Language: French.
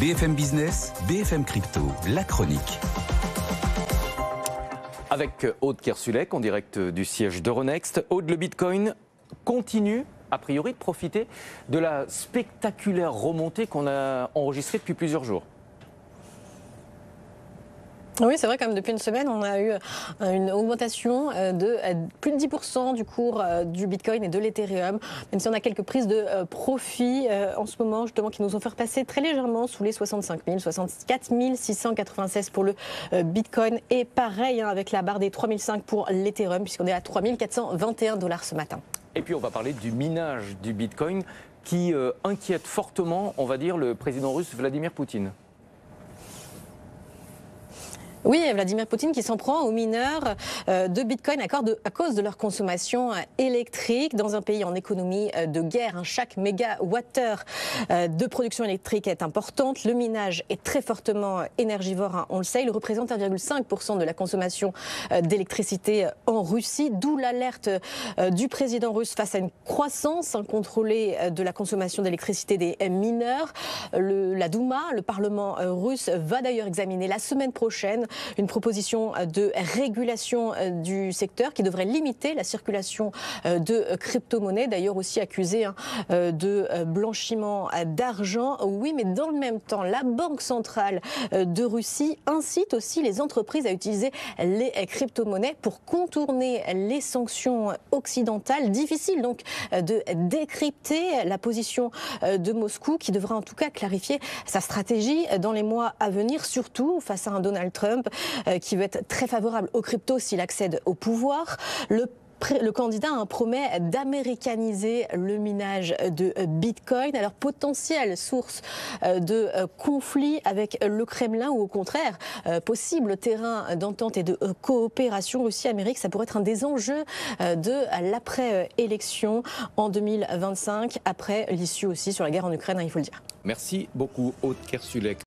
BFM Business, BFM Crypto, la chronique. Avec Aude Kersulek en direct du siège d'Euronext. Aude, le Bitcoin continue a priori de profiter de la spectaculaire remontée qu'on a enregistrée depuis plusieurs jours. Oui, c'est vrai, comme depuis une semaine, on a eu une augmentation de plus de 10% du cours du Bitcoin et de l'Ethereum, même si on a quelques prises de profit en ce moment, justement, qui nous ont fait repasser très légèrement sous les 65 000, 64 696 pour le Bitcoin, et pareil avec la barre des 3005 pour l'Ethereum, puisqu'on est à 3421 $ ce matin. Et puis on va parler du minage du Bitcoin qui inquiète fortement, on va dire, le président russe Vladimir Poutine. Oui, Vladimir Poutine qui s'en prend aux mineurs de Bitcoin à cause de leur consommation électrique dans un pays en économie de guerre. Chaque mégawattheure de production électrique est importante. Le minage est très fortement énergivore, on le sait. Il représente 1,5% de la consommation d'électricité en Russie, d'où l'alerte du président russe face à une croissance incontrôlée de la consommation d'électricité des mineurs. La Douma, le Parlement russe, va d'ailleurs examiner la semaine prochaine une proposition de régulation du secteur qui devrait limiter la circulation de crypto-monnaies, d'ailleurs aussi accusée de blanchiment d'argent. Oui, mais dans le même temps, la Banque centrale de Russie incite aussi les entreprises à utiliser les crypto-monnaies pour contourner les sanctions occidentales. Difficile donc de décrypter la position de Moscou, qui devra en tout cas clarifier sa stratégie dans les mois à venir, surtout face à un Donald Trump qui veut être très favorable aux cryptos s'il accède au pouvoir. Le candidat promet d'américaniser le minage de Bitcoin. Alors, potentielle source de conflit avec le Kremlin, ou au contraire, possible terrain d'entente et de coopération Russie-Amérique, ça pourrait être un des enjeux de l'après-élection en 2025, après l'issue aussi sur la guerre en Ukraine, il faut le dire. Merci beaucoup, Aude Kersulek.